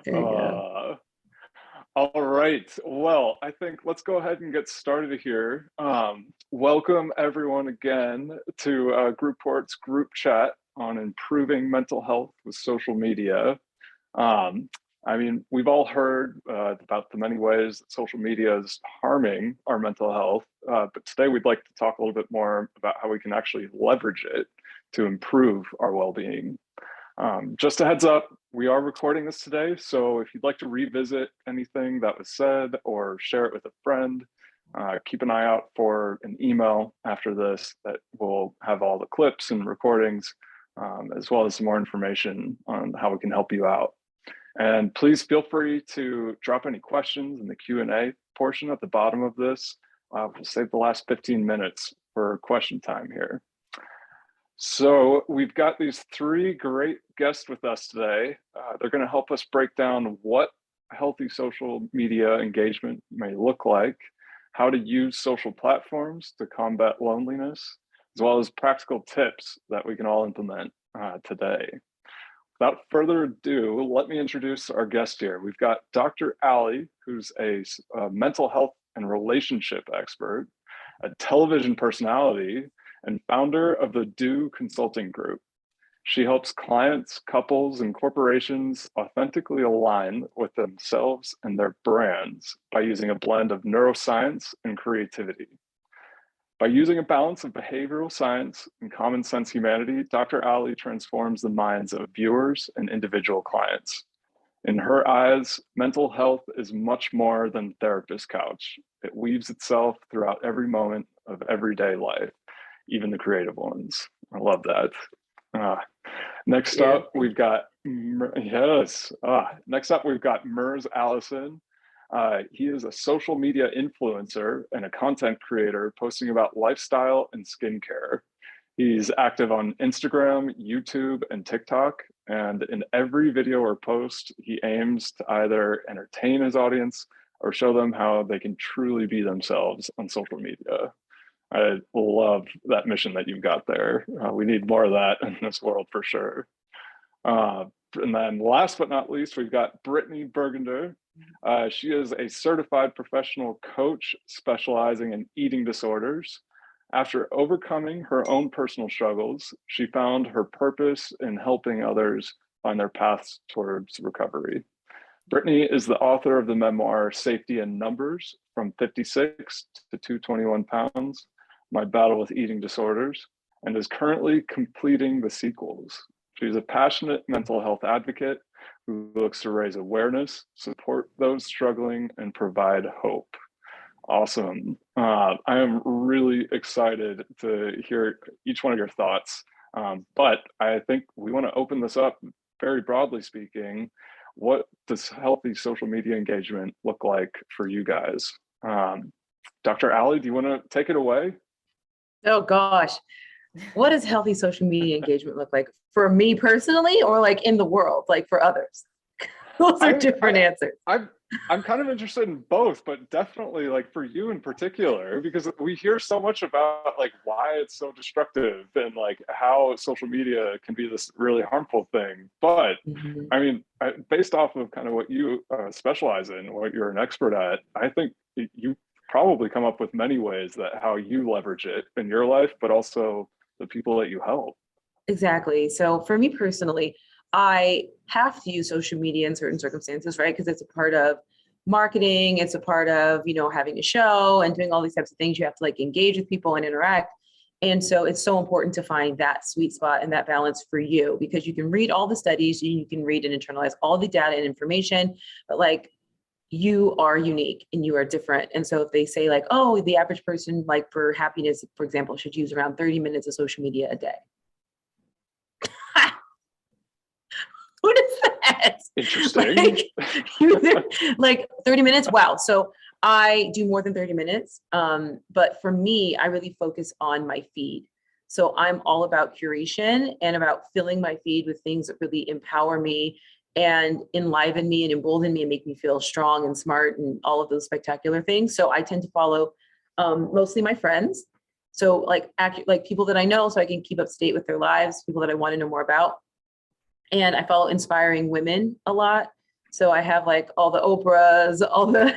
There you go. All right. Well, I think let's go ahead and get started here. Welcome everyone again to Groupport's group chat on improving mental health with social media. I mean, we've all heard about the many ways that social media is harming our mental health, but today we'd like to talk a little bit more about how we can actually leverage it to improve our well-being. Just a heads up, we are recording this today, so if you'd like to revisit anything that was said or share it with a friend, keep an eye out for an email after this that will have all the clips and recordings, as well as some more information on how we can help you out. And please feel free to drop any questions in the Q&A portion at the bottom of this. We'll save the last 15 minutes for question time here. So we've got these three great guests with us today. They're going to help us break down what healthy social media engagement may look like, how to use social platforms to combat loneliness, as well as practical tips that we can all implement today. Without further ado, let me introduce our guest here. We've got Dr. Ali, who's a mental health and relationship expert, a television personality, and founder of the Do Consulting Group. She helps clients, couples, and corporations authentically align with themselves and their brands by using a blend of neuroscience and creativity. By using a balance of behavioral science and common sense humanity, Dr. Ali transforms the minds of viewers and individual clients. In her eyes, mental health is much more than therapist couch. It weaves itself throughout every moment of everyday life, even the creative ones. I love that. Next up, we've got, Mers Allison. He is a social media influencer and a content creator posting about lifestyle and skincare. He's active on Instagram, YouTube, and TikTok. And in every video or post, he aims to either entertain his audience or show them how they can truly be themselves on social media. I love that mission that you've got there. We need more of that in this world for sure. And then last but not least, we've got Brittany Bergender. She is a certified professional coach specializing in eating disorders. After overcoming her own personal struggles, she found her purpose in helping others find their paths towards recovery. Brittany is the author of the memoir, Safety in Numbers, From 56 to 221 Pounds, My Battle with Eating Disorders, and is currently completing the sequels. She's a passionate mental health advocate who looks to raise awareness, support those struggling, and provide hope. Awesome. I am really excited to hear each one of your thoughts, but I think we want to open this up very broadly speaking. What does healthy social media engagement look like for you guys? Dr. Ali, do you want to take it away? Oh gosh, what does healthy social media engagement look like for me personally, or like in the world, like for others? Those are different answers. I'm kind of interested in both, but definitely like for you in particular, because we hear so much about like why it's so destructive and like how social media can be this really harmful thing. But I mean, based off of kind of what you specialize in, what you're an expert at, I think you probably come up with many ways that how you leverage it in your life, but also the people that you help. Exactly. So for me personally, I have to use social media in certain circumstances, right? Because it's a part of marketing. It's a part of, having a show and doing all these types of things. You have to like engage with people and interact. And so it's so important to find that sweet spot and that balance for you, because you can read all the studies, you can read and internalize all the data and information, but like you are unique and you are different. And so if they say like, oh, the average person, like for happiness, for example, should use around 30 minutes of social media a day. Who does that? Interesting. Like 30 minutes. Wow. So I do more than 30 minutes. But for me, I really focus on my feed. So I'm all about curation and about filling my feed with things that really empower me and enliven me and embolden me and make me feel strong and smart and all of those spectacular things. So I tend to follow mostly my friends. So like people that I know, so I can keep up to date with their lives, people that I want to know more about. And I follow inspiring women a lot. So I have like all the Oprahs, all the,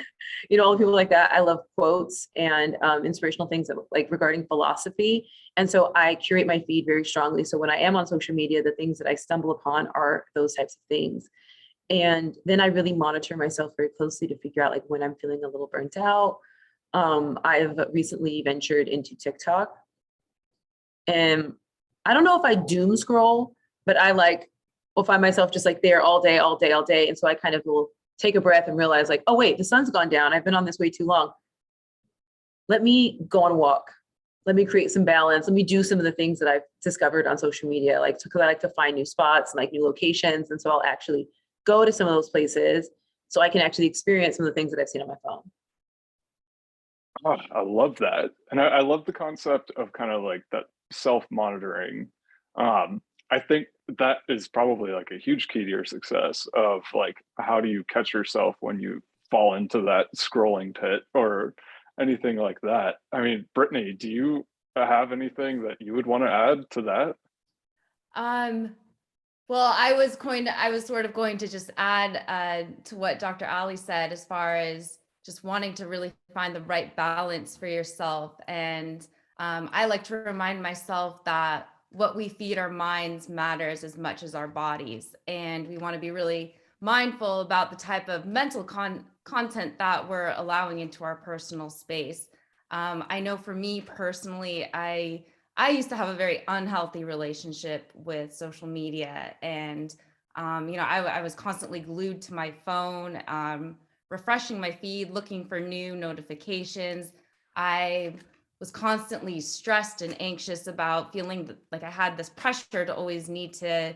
all the people like that. I love quotes and inspirational things that, like regarding philosophy. And so I curate my feed very strongly. So when I am on social media, the things that I stumble upon are those types of things. And then I really monitor myself very closely to figure out like when I'm feeling a little burnt out. I've recently ventured into TikTok, and I don't know if I doom scroll, but I will find myself just like there all day, all day, all day. And so I kind of will take a breath and realize like, oh wait, the sun's gone down. I've been on this way too long. Let me go on a walk. Let me create some balance. Let me do some of the things that I've discovered on social media, like because I like to find new spots and like new locations. And so I'll actually go to some of those places so I can actually experience some of the things that I've seen on my phone. Oh, I love that. And I love the concept of kind of like that self-monitoring. I think that is probably like a huge key to your success of like, how do you catch yourself when you fall into that scrolling pit or anything like that? I mean, Brittany, do you have anything that you would want to add to that? Well, I was sort of going to just add to what Dr. Ali said, as far as just wanting to really find the right balance for yourself. And I like to remind myself that what we feed our minds matters as much as our bodies. And we want to be really mindful about the type of mental content that we're allowing into our personal space. I know for me personally, I used to have a very unhealthy relationship with social media, and I was constantly glued to my phone, refreshing my feed, looking for new notifications. I was constantly stressed and anxious about feeling like I had this pressure to always need to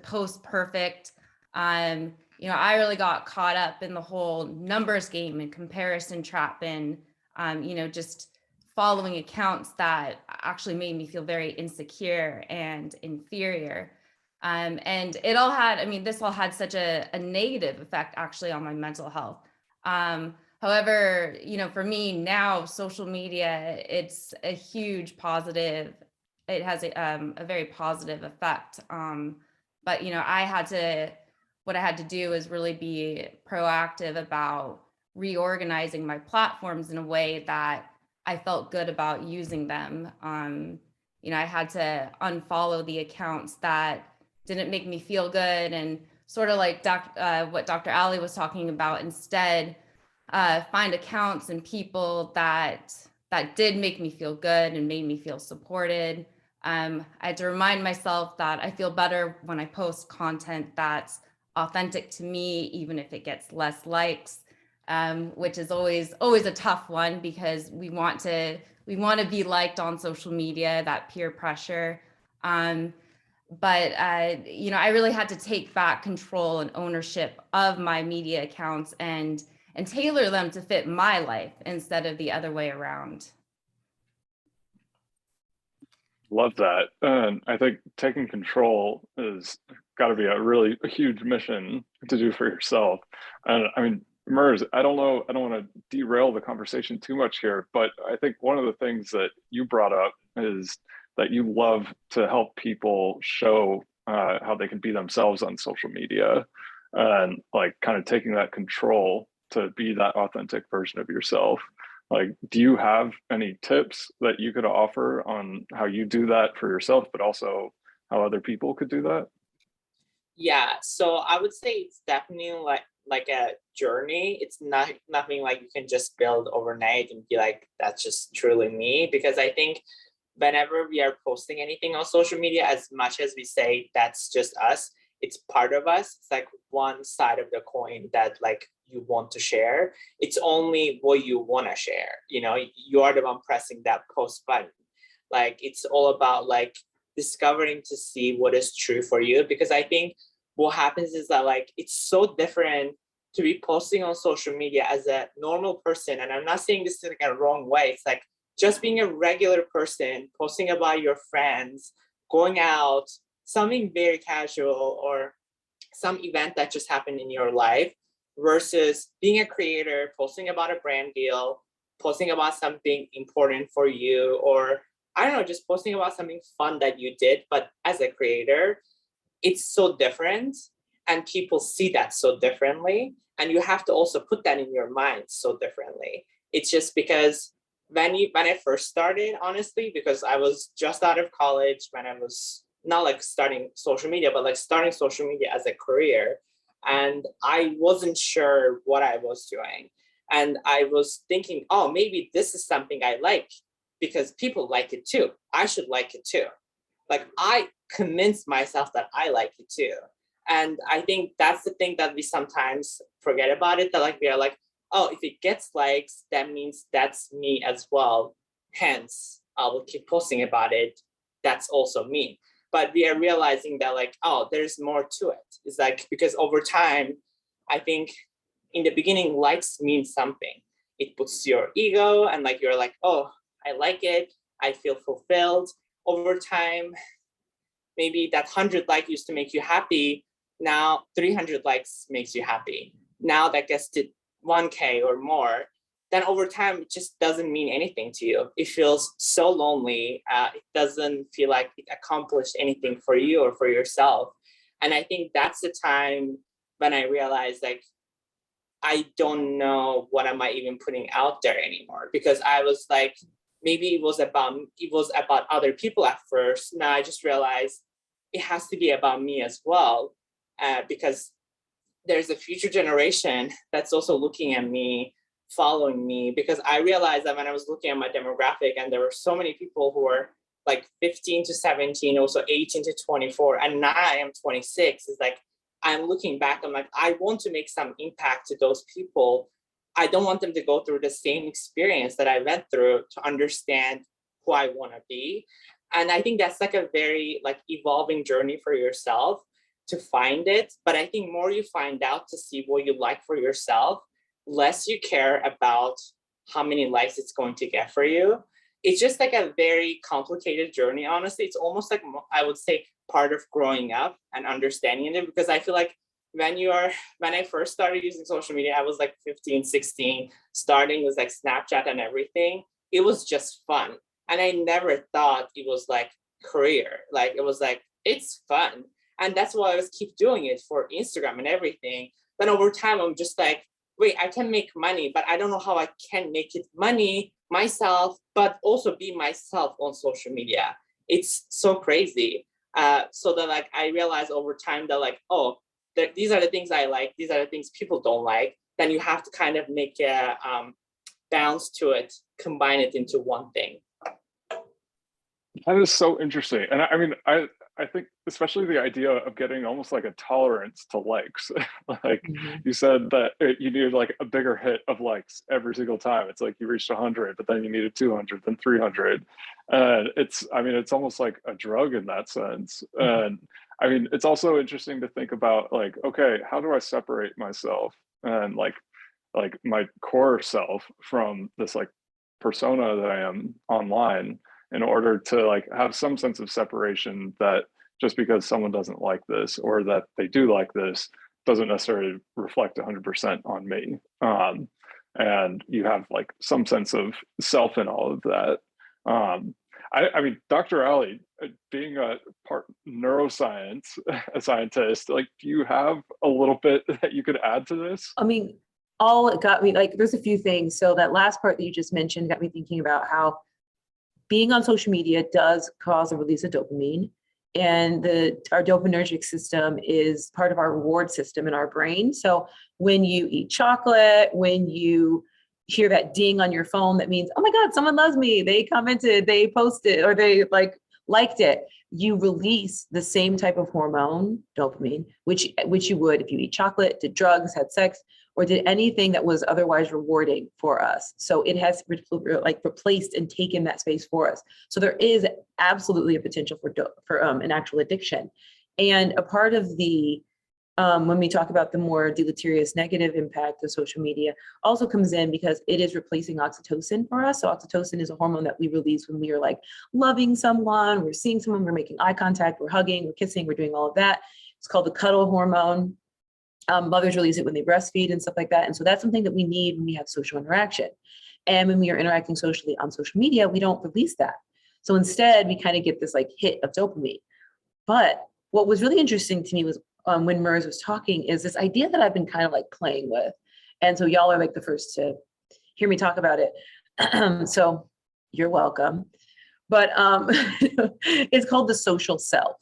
post perfect. I really got caught up in the whole numbers game and comparison trap, and just following accounts that actually made me feel very insecure and inferior. And it all had, this all had such a negative effect actually on my mental health. However, for me now, social media, it's a huge positive. It has a very positive effect. But, what I had to do is really be proactive about reorganizing my platforms in a way that I felt good about using them. I had to unfollow the accounts that didn't make me feel good, and sort of like what Dr. Ali was talking about, instead find accounts and people that did make me feel good and made me feel supported. I had to remind myself that I feel better when I post content that's authentic to me, even if it gets less likes. Which is always a tough one, because we want to be liked on social media, that peer pressure. But I really had to take back control and ownership of my media accounts and tailor them to fit my life instead of the other way around. Love that. And I think taking control is got to be a huge mission to do for yourself. And I mean, Mers, I don't know, I don't want to derail the conversation too much here, but I think one of the things that you brought up is that you love to help people show how they can be themselves on social media, and like kind of taking that control to be that authentic version of yourself. Like, do you have any tips that you could offer on how you do that for yourself, but also how other people could do that? Yeah, so I would say it's definitely like a journey. It's nothing like you can just build overnight and be like, that's just truly me. Because I think whenever we are posting anything on social media, as much as we say that's just us, it's part of us. It's like one side of the coin that like you want to share. It's only what you want to share. You are the one pressing that post button. Like it's all about like discovering to see what is true for you. Because I think what happens is that like it's so different to be posting on social media as a normal person. And I'm not saying this in like a wrong way. It's like just being a regular person, posting about your friends, going out, something very casual, or some event that just happened in your life, versus being a creator, posting about a brand deal, posting about something important for you, or I don't know, just posting about something fun that you did. But as a creator, it's so different. and people see that so differently. And you have to also put that in your mind so differently. It's just because when I first started, honestly, because I was just out of college when I was not like starting social media, but like starting social media as a career. And I wasn't sure what I was doing. And I was thinking, oh, maybe this is something I like because people like it too. I should like it too. Like I convinced myself that I like it too. And I think that's the thing that we sometimes forget about it, that like we are like, oh, if it gets likes, that means that's me as well. Hence, I will keep posting about it. That's also me. But we are realizing that like, oh, there's more to it. It's like, because over time, I think in the beginning, likes mean something. It puts your ego and like, you're like, oh, I like it. I feel fulfilled. Over time, maybe that 100 likes used to make you happy. Now 300 likes makes you happy. Now that gets to 1K or more, then over time, it just doesn't mean anything to you. It feels so lonely. It doesn't feel like it accomplished anything for you or for yourself. And I think that's the time when I realized like, I don't know what am I even putting out there anymore, because I was like, maybe it was about other people at first. Now I just realized it has to be about me as well, because there's a future generation that's also looking at me, following me, because I realized that when I was looking at my demographic and there were so many people who were like 15 to 17, also 18 to 24, and now I am 26. It's like, I'm looking back, I'm like, I want to make some impact to those people. I don't want them to go through the same experience that I went through to understand who I want to be. And I think that's like a very like evolving journey for yourself to find it. But I think more you find out to see what you like for yourself, less you care about how many likes it's going to get for you. It's just like a very complicated journey, honestly. It's almost like, I would say, part of growing up and understanding it, because I feel like when I first started using social media, I was like 15, 16, starting with like Snapchat and everything. It was just fun. And I never thought it was like career. Like it was like, it's fun. And that's why I was keep doing it for Instagram and everything. But over time, I'm just like, wait, I can make money, but I don't know how I can make it money myself, but also be myself on social media. It's so crazy. So that like, I realized over time that like, oh, these are the things I like. These are the things people don't like. Then you have to kind of make a balance to it, combine it into one thing. That is so interesting. And I mean, I think especially the idea of getting almost like a tolerance to likes. Like you said that you needed like a bigger hit of likes every single time. It's like you reached 100, but then you needed 200, then 300. And it's almost like a drug in that sense. And I mean, it's also interesting to think about like, okay, how do I separate myself and like my core self from this like persona that I am online, in order to like have some sense of separation, that just because someone doesn't like this or that they do like this doesn't necessarily reflect 100% on me. And you have like some sense of self in all of that. I mean, Dr. Ali, being a part neuroscience, a scientist, like, do you have a little bit that you could add to this? I mean, all it got me, like, there's a few things. So that last part that you just mentioned got me thinking about how being on social media does cause a release of dopamine, and our dopaminergic system is part of our reward system in our brain. So when you eat chocolate, when you hear that ding on your phone, that means, oh my God, someone loves me. They commented, they posted, or they liked it. You release the same type of hormone, dopamine, which you would if you eat chocolate, did drugs, had sex, or did anything that was otherwise rewarding for us. So it has replaced and taken that space for us. So there is absolutely a potential for an actual addiction. And a part of the, when we talk about the more deleterious negative impact of social media, also comes in because it is replacing oxytocin for us. So oxytocin is a hormone that we release when we are like loving someone, we're seeing someone, we're making eye contact, we're hugging, we're kissing, we're doing all of that. It's called the cuddle hormone. Mothers release it when they breastfeed and stuff like that. And so that's something that we need when we have social interaction. And when we are interacting socially on social media, we don't release that. So instead, we kind of get this like hit of dopamine. But what was really interesting to me was when Mers was talking is this idea that I've been kind of like playing with. And so y'all are like the first to hear me talk about it. So you're welcome. But it's called the social self.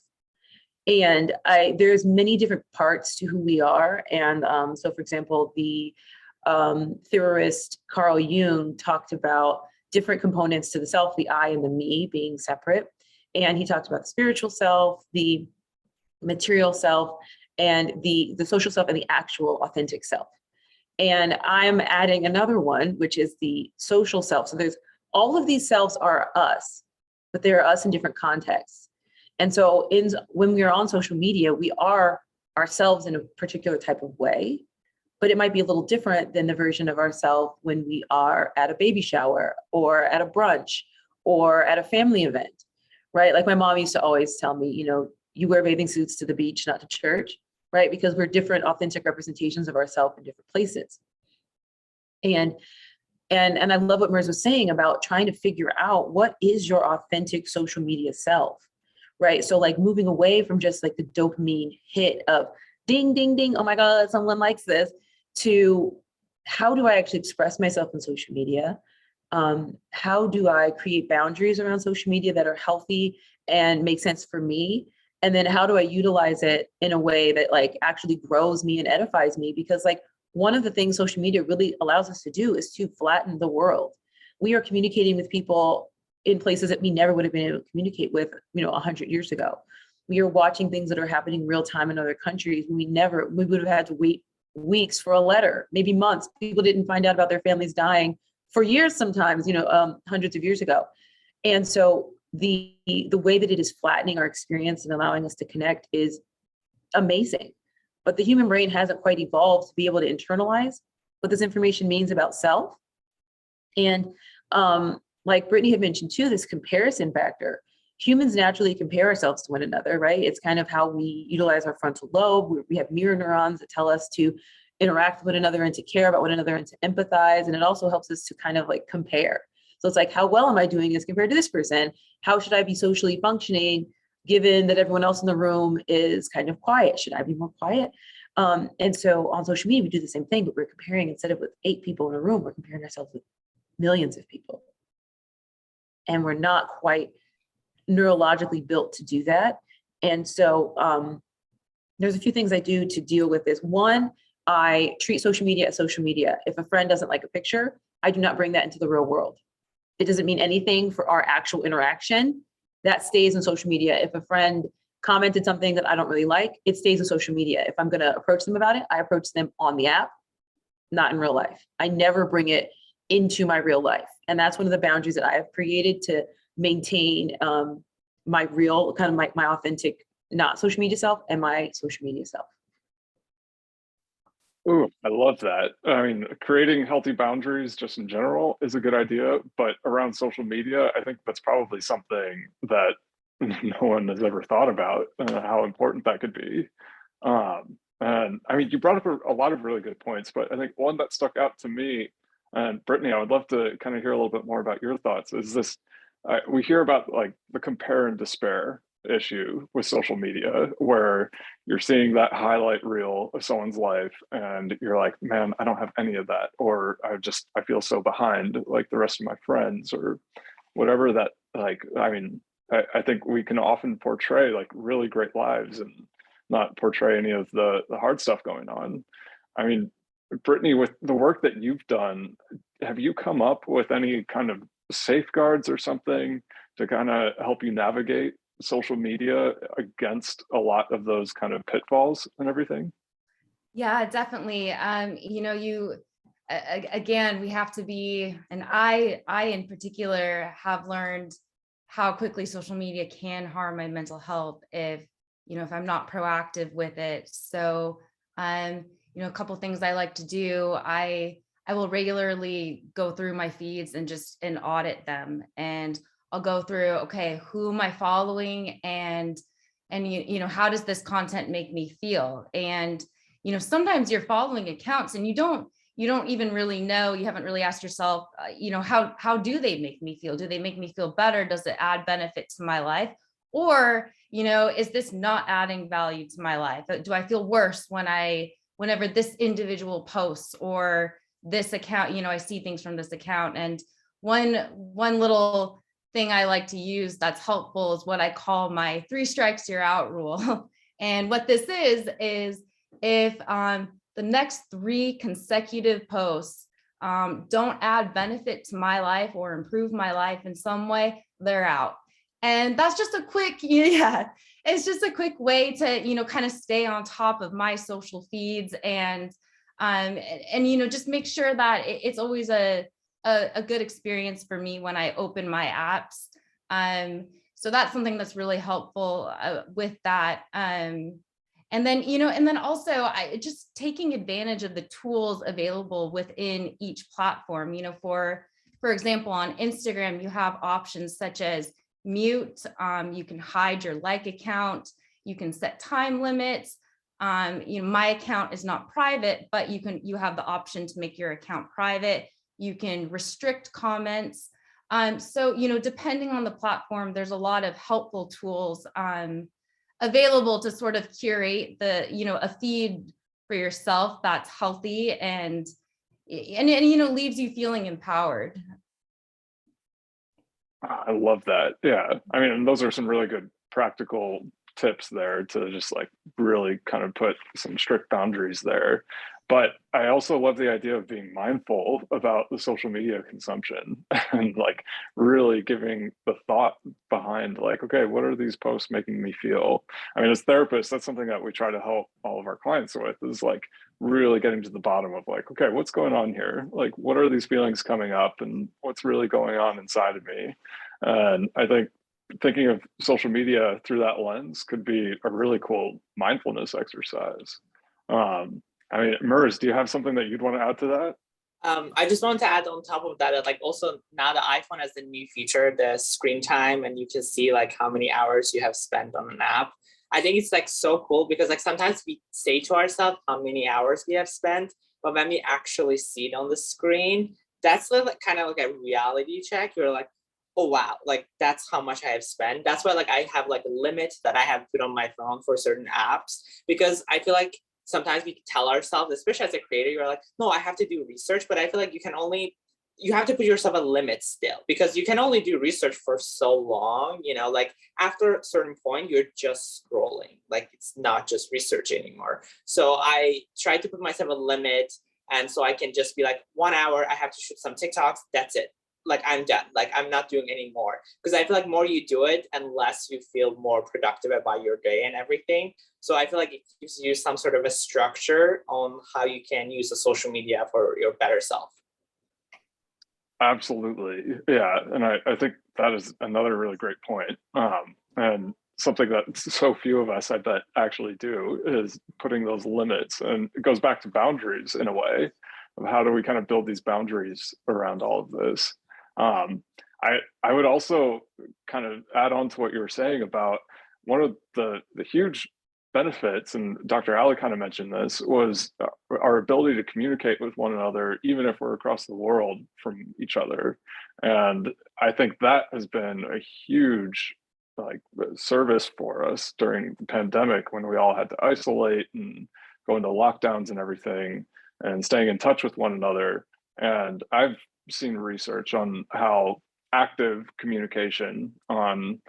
And there's many different parts to who we are. And so, for example, the theorist Carl Jung talked about different components to the self, the I and the me being separate. And he talked about the spiritual self, the material self, and the social self, and the actual authentic self. And I'm adding another one, which is the social self. So there's all of these selves are us, but they're us in different contexts. And so when we are on social media, we are ourselves in a particular type of way, but it might be a little different than the version of ourselves when we are at a baby shower or at a brunch or at a family event, right? Like my mom used to always tell me, you wear bathing suits to the beach, not to church, right? Because we're different authentic representations of ourselves in different places. And I love what Mers was saying about trying to figure out what is your authentic social media self, right? So like moving away from just like the dopamine hit of ding, ding, ding, oh my God, someone likes this, to how do I actually express myself in social media? How do I create boundaries around social media that are healthy and make sense for me? And then how do I utilize it in a way that like actually grows me and edifies me? Because like one of the things social media really allows us to do is to flatten the world. We are communicating with people in places that we never would have been able to communicate with, 100 years ago. We are watching things that are happening real time in other countries. We would have had to wait weeks for a letter, maybe months. People didn't find out about their families dying for years sometimes, hundreds of years ago. And so the way that it is flattening our experience and allowing us to connect is amazing. But the human brain hasn't quite evolved to be able to internalize what this information means about self. And like Brittany had mentioned too, this comparison factor. Humans naturally compare ourselves to one another, right? It's kind of how we utilize our frontal lobe. We have mirror neurons that tell us to interact with one another and to care about one another and to empathize. And it also helps us to kind of like compare. So it's like, how well am I doing as compared to this person? How should I be socially functioning given that everyone else in the room is kind of quiet? Should I be more quiet? And so on social media, we do the same thing, but we're comparing, instead of with 8 people in a room, we're comparing ourselves with millions of people. And we're not quite neurologically built to do that. And so there's a few things I do to deal with this. One, I treat social media as social media. If a friend doesn't like a picture, I do not bring that into the real world. It doesn't mean anything for our actual interaction. That stays in social media. If a friend commented something that I don't really like, it stays in social media. If I'm going to approach them about it, I approach them on the app, not in real life. I never bring it into my real life. And that's one of the boundaries that I have created to maintain my real, kind of my authentic, not social media self, and my social media self. Ooh, I love that. I mean, creating healthy boundaries just in general is a good idea, but around social media, I think that's probably something that no one has ever thought about, how important that could be. And I mean, you brought up a lot of really good points, but I think one that stuck out to me, and Brittany, I would love to kind of hear a little bit more about your thoughts, is this, we hear about like the compare and despair issue with social media, where you're seeing that highlight reel of someone's life and you're like, man, I don't have any of that, or I feel so behind like the rest of my friends, or whatever that, like, I mean, I think we can often portray like really great lives and not portray any of the hard stuff going on. I mean, Brittany, with the work that you've done, have you come up with any kind of safeguards or something to kind of help you navigate social media against a lot of those kind of pitfalls and everything? Yeah, definitely. Again, we have to be, and I in particular have learned how quickly social media can harm my mental health if I'm not proactive with it. So, a couple things I like to do, I will regularly go through my feeds and audit them. And I'll go through, okay, who am I following? And how does this content make me feel? And, sometimes you're following accounts and you don't even really know, you haven't really asked yourself, how do they make me feel? Do they make me feel better? Does it add benefit to my life? Or, is this not adding value to my life? Do I feel worse whenever this individual posts, or this account, I see things from this account? And one little thing I like to use that's helpful is what I call my 3 strikes you're out rule. And what this is if the next 3 consecutive posts don't add benefit to my life or improve my life in some way, they're out. And that's just a quick, it's just a quick way to, kind of stay on top of my social feeds and just make sure that it's always a good experience for me when I open my apps. So that's something that's really helpful with that. And then also just taking advantage of the tools available within each platform. For example, on Instagram, you have options such as mute, you can hide your like account, you can set time limits. My account is not private, but you have the option to make your account private. You can restrict comments. So, depending on the platform, there's a lot of helpful tools available to sort of curate a feed for yourself that's healthy and leaves you feeling empowered. I love that. Yeah. I mean, those are some really good practical tips there to just like really kind of put some strict boundaries there. But I also love the idea of being mindful about the social media consumption and like really giving the thought behind like, okay, what are these posts making me feel? I mean, as therapists, that's something that we try to help all of our clients with, is like really getting to the bottom of like, okay, what's going on here? Like, what are these feelings coming up and what's really going on inside of me? And I think thinking of social media through that lens could be a really cool mindfulness exercise. I mean, Murs, do you have something that you'd want to add to that? I just wanted to add on top of that, like also now the iPhone has the new feature, the screen time, and you can see like how many hours you have spent on an app. I think it's like so cool because like sometimes we say to ourselves how many hours we have spent, but when we actually see it on the screen, that's like kind of like a reality check. You're like, oh wow, like that's how much I have spent. That's why like I have like a limit that I have put on my phone for certain apps, because I feel like sometimes we tell ourselves, especially as a creator, you're like, no, I have to do research, but I feel like you have to put yourself a limit still, because you can only do research for so long, like after a certain point, you're just scrolling, like it's not just research anymore. So I try to put myself a limit. And so I can just be like 1 hour, I have to shoot some TikToks, that's it. Like I'm done, like I'm not doing any more, because I feel like more you do it and less you feel more productive about your day and everything. So I feel like it gives you some sort of a structure on how you can use the social media for your better self. Absolutely. Yeah. And I think that is another really great point. And something that so few of us, I bet, actually do is putting those limits. And it goes back to boundaries in a way of how do we kind of build these boundaries around all of this. I would also kind of add on to what you were saying about one of the huge benefits, and Dr. Ali kind of mentioned this, was our ability to communicate with one another, even if we're across the world from each other. And I think that has been a huge like service for us during the pandemic, when we all had to isolate and go into lockdowns and everything, and staying in touch with one another. And I've seen research on how active communication on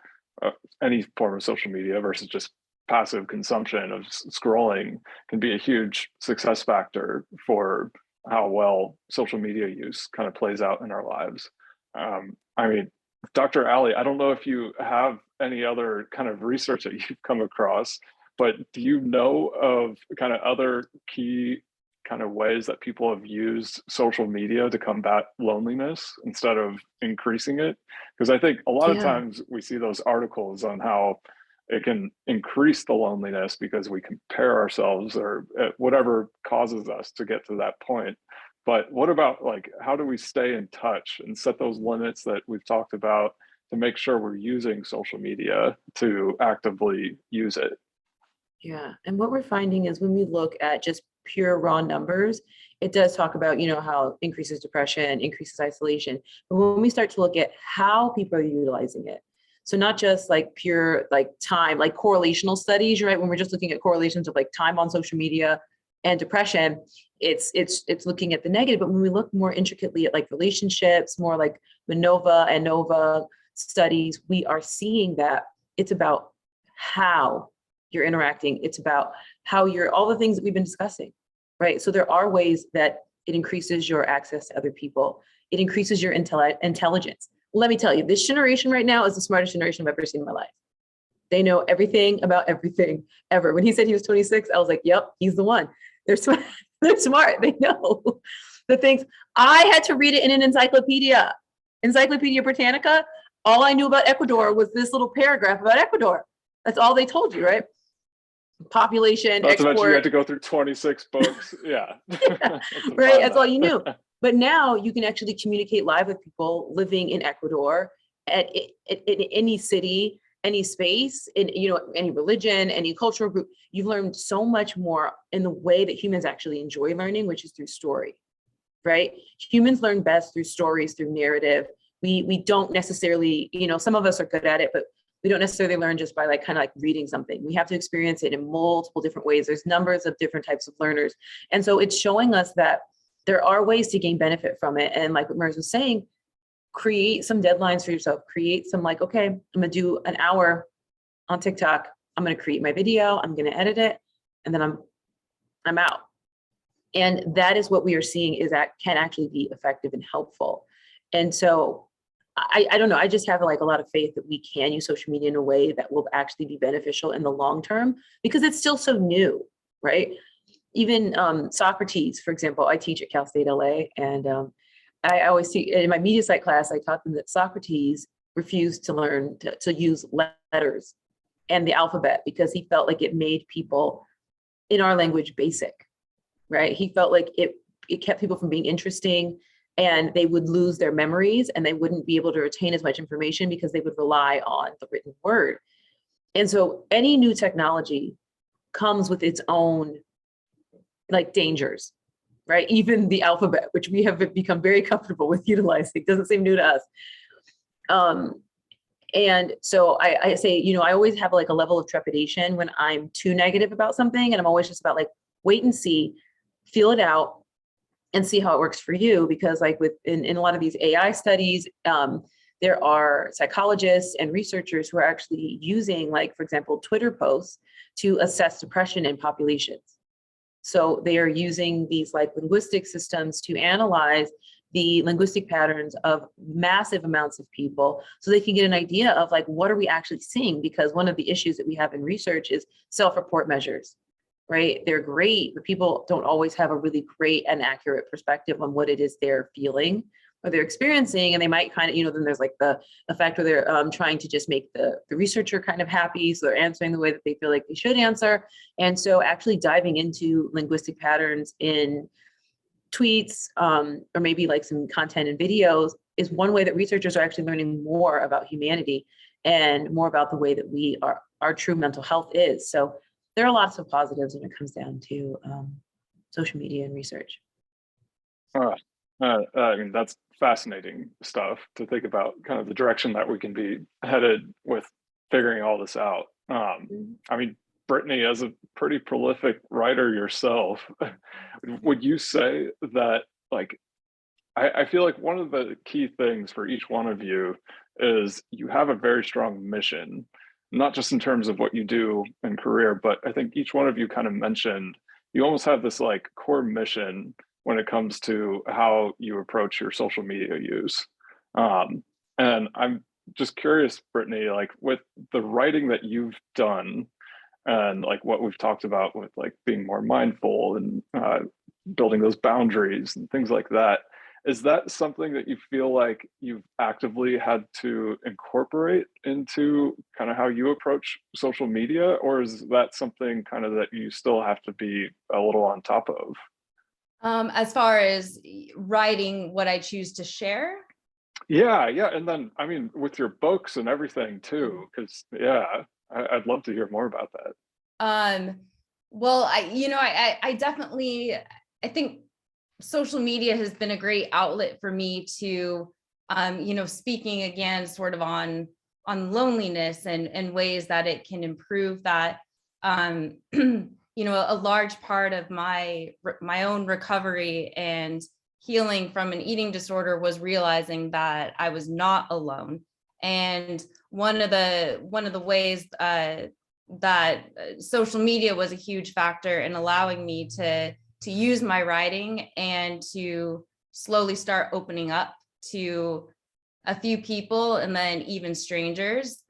any form of social media versus just passive consumption of scrolling can be a huge success factor for how well social media use kind of plays out in our lives. I mean, Dr. Ali, I don't know if you have any other kind of research that you've come across, but do you know of kind of other key kind of ways that people have used social media to combat loneliness instead of increasing it? Because I think a lot of times we see those articles on how it can increase the loneliness because we compare ourselves or whatever causes us to get to that point. But what about like, how do we stay in touch and set those limits that we've talked about to make sure we're using social media to actively use it? Yeah. And what we're finding is when we look at just pure raw numbers, it does talk about, how it increases depression, increases isolation. But when we start to look at how people are utilizing it, So not just like pure like time, like correlational studies, right? When we're just looking at correlations of like time on social media and depression, it's looking at the negative. But when we look more intricately at like relationships, more like Manova and Nova studies, we are seeing that it's about how you're interacting. It's about how you're, all the things that we've been discussing, right? So there are ways that it increases your access to other people. It increases your intelligence. Let me tell you, this generation right now is the smartest generation I've ever seen in my life. They know everything about everything ever. When he said he was 26, I was like, yep, he's the one. They're smart. They're smart. They know the things. I had to read it in an encyclopedia, Encyclopedia Britannica. All I knew about Ecuador was this little paragraph about Ecuador. That's all they told you, right? Population, Not to mention you had export. to go through 26 books. Yeah. Right, that's all you knew. But now you can actually communicate live with people living in Ecuador in any city, any space, in any religion, any cultural group. You've learned so much more in the way that humans actually enjoy learning, which is through story, right? Humans learn best through stories, through narrative. We don't necessarily, some of us are good at it, but we don't necessarily learn just by like kind of like reading something. We have to experience it in multiple different ways. There's numbers of different types of learners. And so it's showing us that there are ways to gain benefit from it. And like what Mers was saying, create some deadlines for yourself. Create some like, okay, I'm gonna do an hour on TikTok. I'm gonna create my video. I'm gonna edit it, and then I'm out. And that is what we are seeing is that can actually be effective and helpful. And so I don't know. I just have like a lot of faith that we can use social media in a way that will actually be beneficial in the long term because it's still so new, right? Even Socrates, for example, I teach at Cal State LA, and I always see in my media site class, I taught them that Socrates refused to learn to use letters and the alphabet because he felt like it made people in our language basic, right? He felt like it kept people from being interesting and they would lose their memories and they wouldn't be able to retain as much information because they would rely on the written word. And so any new technology comes with its own like dangers, right? Even the alphabet, which we have become very comfortable with utilizing, doesn't seem new to us. And so I say, I always have like a level of trepidation when I'm too negative about something. And I'm always just about like, wait and see, feel it out and see how it works for you. Because like in a lot of these AI studies, there are psychologists and researchers who are actually using like, for example, Twitter posts to assess depression in populations. So they are using these like linguistic systems to analyze the linguistic patterns of massive amounts of people so they can get an idea of like, what are we actually seeing? Because one of the issues that we have in research is self-report measures, right? They're great, but people don't always have a really great and accurate perspective on what it is they're feeling or they're experiencing. And they might kind of, then there's like the effect where they're trying to just make the researcher kind of happy. So they're answering the way that they feel like they should answer. And so actually diving into linguistic patterns in tweets or maybe like some content and videos is one way that researchers are actually learning more about humanity and more about the way that our true mental health is. So there are lots of positives when it comes down to social media and research. I mean, that's fascinating stuff to think about, kind of the direction that we can be headed with figuring all this out. I mean, Brittany, as a pretty prolific writer yourself, would you say that, like, I feel like one of the key things for each one of you is you have a very strong mission, not just in terms of what you do in career, but I think each one of you kind of mentioned you almost have this like core mission when it comes to how you approach your social media use. And I'm just curious, Brittany, like with the writing that you've done and like what we've talked about with like being more mindful and building those boundaries and things like that, is that something that you feel like you've actively had to incorporate into kind of how you approach social media, or is that something kind of that you still have to be a little on top of? As far as writing what I choose to share? Yeah. And then, I mean, with your books and everything too, because I'd love to hear more about that. Well, I definitely, I think social media has been a great outlet for me to, speaking again, sort of on loneliness and ways that it can improve that. You know, a large part of my own recovery and healing from an eating disorder was realizing that I was not alone. And one of the ways that social media was a huge factor in allowing me to use my writing and to slowly start opening up to a few people and then even strangers.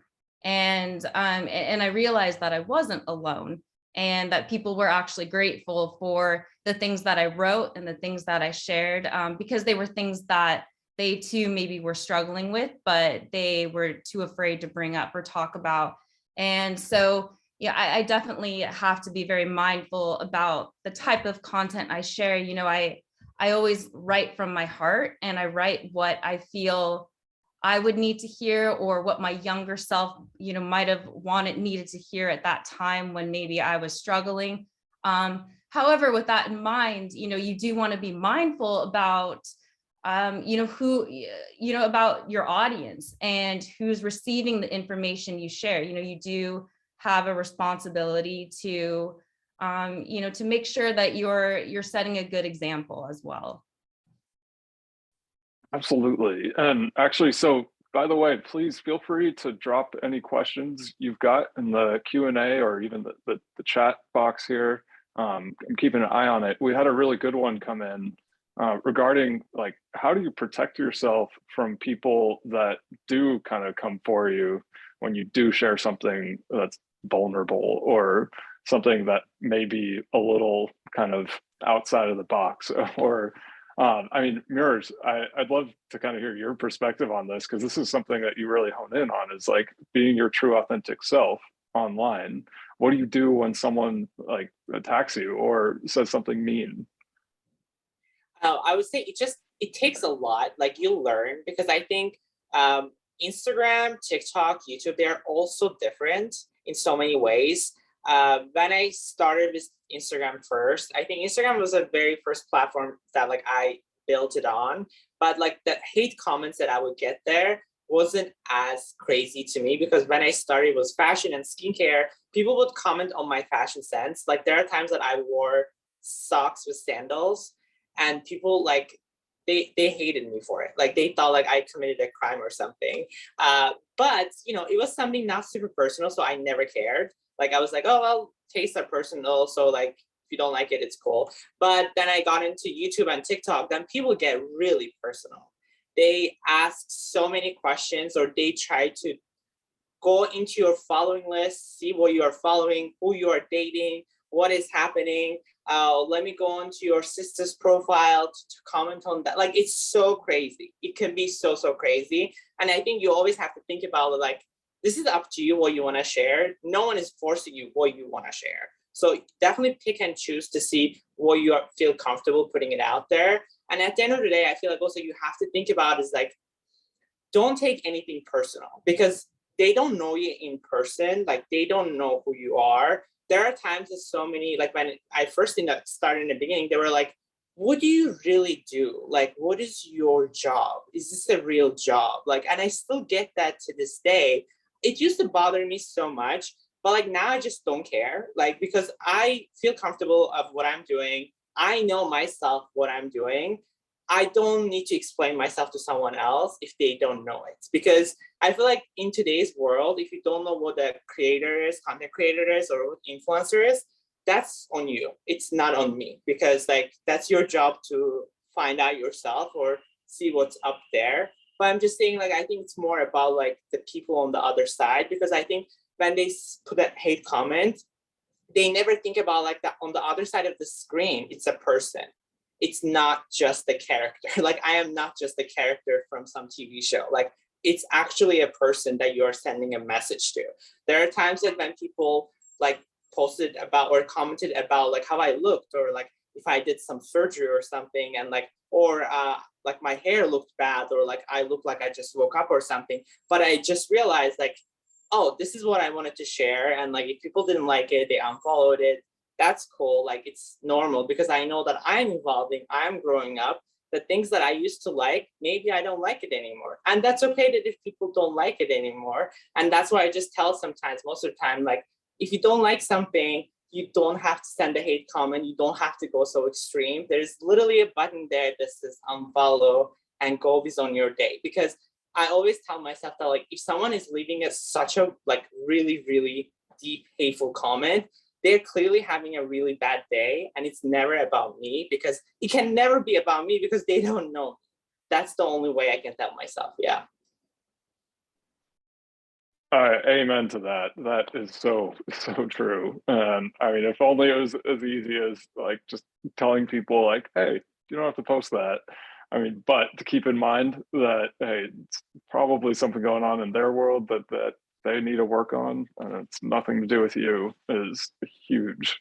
And I realized that I wasn't alone, and that people were actually grateful for the things that I wrote and the things that I shared, because they were things that they too maybe were struggling with, but they were too afraid to bring up or talk about. And so, yeah, I definitely have to be very mindful about the type of content I share. You know, I always write from my heart, and I write what I feel I would need to hear, or what my younger self, you know, might have needed to hear at that time when maybe I was struggling. However, with that in mind, you know, you do want to be mindful about, you know, about your audience and who's receiving the information you share. You know, you do have a responsibility to, you know, to make sure that you're setting a good example as well. Absolutely. And actually, so by the way, please feel free to drop any questions you've got in the Q&A or even the chat box here. I'm keeping an eye on it. We had a really good one come in regarding, like, how do you protect yourself from people that do kind of come for you when you do share something that's vulnerable or something that may be a little kind of outside of the box? Or I mean, Mirrors, I'd love to kind of hear your perspective on this, because this is something that you really hone in on, is like being your true authentic self online. What do you do when someone like attacks you or says something mean? I would say it takes a lot. Like, you learn, because I think Instagram, TikTok, YouTube, they're also different in so many ways. When I started with Instagram first, I think Instagram was the very first platform that like I built it on, but like the hate comments that I would get there wasn't as crazy to me, because when I started it was fashion and skincare. People would comment on my fashion sense. Like, there are times that I wore socks with sandals, and people like they hated me for it. Like, they thought like I committed a crime or something. But you know, it was something not super personal, so I never cared. Like, I was like, oh well, tastes are personal, so like if you don't like it, it's cool. But then I got into YouTube and TikTok, then people get really personal. They ask so many questions, or they try to go into your following list, see what you are following, who you are dating, what is happening. Let me go onto your sister's profile to comment on that. Like, it's so crazy. It can be so crazy. And I think you always have to think about, like, this is up to you what you want to share. No one is forcing you what you want to share. So definitely pick and choose to see what you feel comfortable putting it out there. And at the end of the day, I feel like also you have to think about is like, don't take anything personal, because they don't know you in person. Like, they don't know who you are. There are times that so many, like when I first started in the beginning, they were like, what do you really do? Like, what is your job? Is this a real job? Like, and I still get that to this day. It used to bother me so much, but like now I just don't care. Like, because I feel comfortable of what I'm doing. I know myself what I'm doing. I don't need to explain myself to someone else if they don't know it. Because I feel like in today's world, if you don't know what the creator is, content creator is, or what influencer is, that's on you. It's not on me, because like that's your job to find out yourself or see what's up there. But I'm just saying, like, I think it's more about like the people on the other side, because I think when they put that hate comment, they never think about like that on the other side of the screen, it's a person. It's not just the character. Like, I am not just the character from some TV show. Like, it's actually a person that you are sending a message to. There are times that when people like posted about or commented about like how I looked, or like if I did some surgery or something, and like, or like my hair looked bad, or like I looked like I just woke up or something. But I just realized like, oh, this is what I wanted to share. And like, if people didn't like it, they unfollowed it. That's cool. Like, it's normal, because I know that I'm evolving, I'm growing up. the things that I used to like, maybe I don't like it anymore. And that's okay that if people don't like it anymore. And that's why I just tell sometimes, most of the time, like, if you don't like something, you don't have to send a hate comment. You don't have to go so extreme. There's literally a button there that says unfollow and go on your day. Because I always tell myself that, like, if someone is leaving us such a like really, really deep, hateful comment, they're clearly having a really bad day, and it's never about me, because it can never be about me because they don't know me. That's the only way I can tell myself. Yeah. Amen to that. That is so true. I mean, if only it was as easy as like just telling people like, hey, you don't have to post that. I mean, but to keep in mind that, hey, it's probably something going on in their world that they need to work on, and it's nothing to do with you, is huge.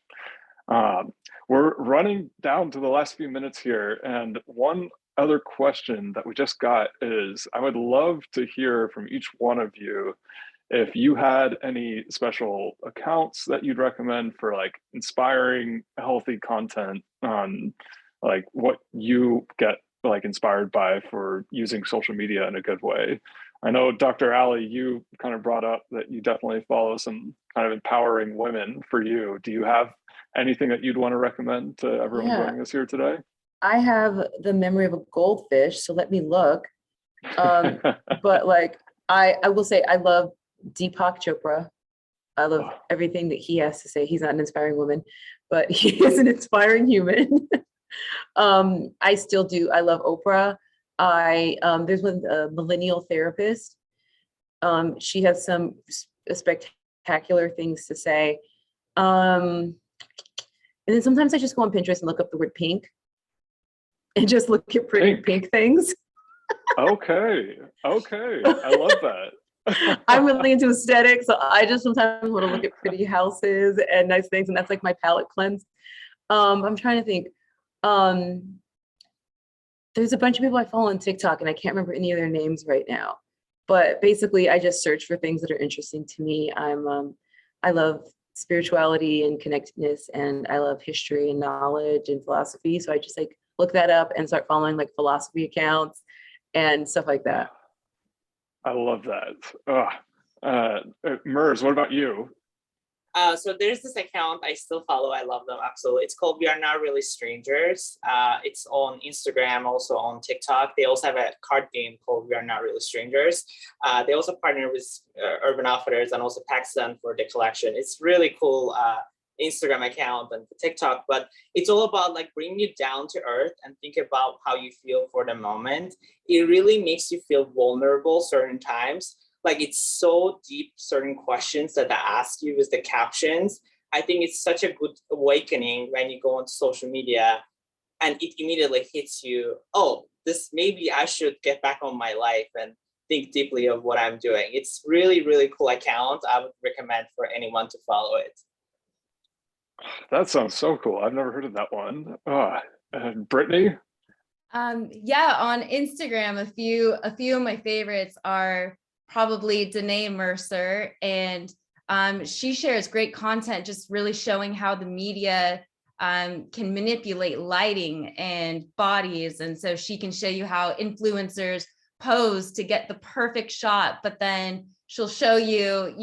We're running down to the last few minutes here, and one other question that we just got is, I would love to hear from each one of you if you had any special accounts that you'd recommend for like inspiring, healthy content on like what you get like inspired by for using social media in a good way. I know, Dr. Ali, you kind of brought up that you definitely follow some kind of empowering women for you. Do you have anything that you'd want to recommend to everyone joining us here today? I have the memory of a goldfish, so let me look. But like, I will say I love Deepak Chopra. I love everything that he has to say. He's not an inspiring woman, but he is an inspiring human. I still do. I love Oprah. There's one, millennial therapist. She has some spectacular things to say. And then sometimes I just go on Pinterest and look up the word pink and just look at pretty pink things. Okay. I love that. I'm really into aesthetics, so I just sometimes want to look at pretty houses and nice things, and that's like my palette cleanse. I'm trying to think. There's a bunch of people I follow on TikTok, and I can't remember any of their names right now. But basically, I just search for things that are interesting to me. I love spirituality and connectedness, and I love history and knowledge and philosophy. So I just like look that up and start following like philosophy accounts and stuff like that. I love that. Mers, what about you? So there's this account I still follow. I love them, absolutely. It's called We Are Not Really Strangers. It's on Instagram, also on TikTok. They also have a card game called We Are Not Really Strangers. They also partner with Urban Outfitters and also Pakistan for the collection. It's really cool Instagram account and TikTok, but it's all about like bringing you down to earth and think about how you feel for the moment. It really makes you feel vulnerable certain times. Like, it's so deep, certain questions that I ask you with the captions. I think it's such a good awakening when you go onto social media and it immediately hits you, oh, this, maybe I should get back on my life and think deeply of what I'm doing. It's really, really cool account. I would recommend for anyone to follow it. That sounds so cool. I've never heard of that one. Brittany? Yeah, on Instagram, a few of my favorites are probably Danae Mercer, and she shares great content, just really showing how the media can manipulate lighting and bodies. And so she can show you how influencers pose to get the perfect shot, but then she'll show you,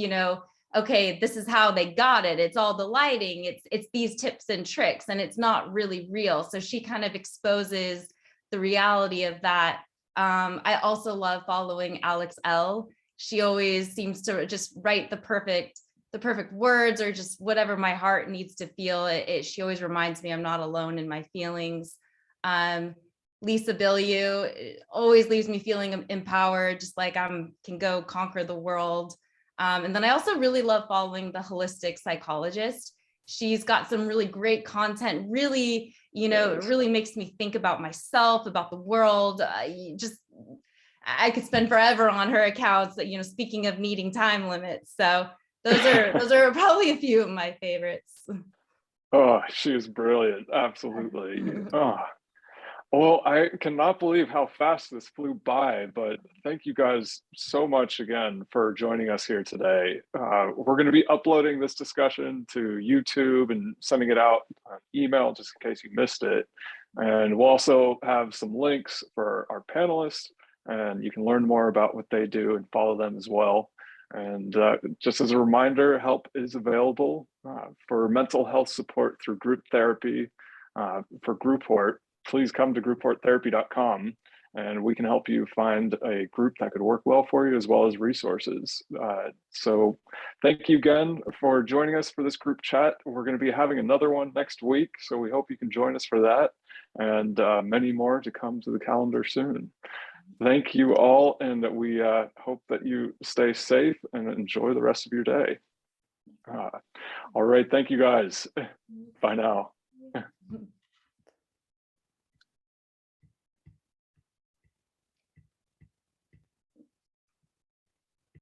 okay, this is how they got it. It's all the lighting, it's these tips and tricks, and it's not really real. So she kind of exposes the reality of that. I also love following Alex L. She always seems to just write the perfect words, or just whatever my heart needs to feel. She always reminds me I'm not alone in my feelings. Lisa Bilyeu always leaves me feeling empowered, just like I can go conquer the world. And then I also really love following the holistic psychologist. She's got some really great content, really, it really makes me think about myself, about the world. I could spend forever on her accounts, speaking of needing time limits. So those are probably a few of my favorites. Oh, she is brilliant. Absolutely. Well, I cannot believe how fast this flew by, but thank you guys so much again for joining us here today. We're going to be uploading this discussion to YouTube and sending it out on email just in case you missed it. And we'll also have some links for our panelists, and you can learn more about what they do and follow them as well. And just as a reminder, help is available for mental health support through group therapy for Grouport. Please come to grouporttherapy.com and we can help you find a group that could work well for you, as well as resources. So thank you again for joining us for this group chat. We're going to be having another one next week, so we hope you can join us for that, and many more to come to the calendar soon. Thank you all, and that we hope that you stay safe and enjoy the rest of your day. All right, thank you guys. Bye now.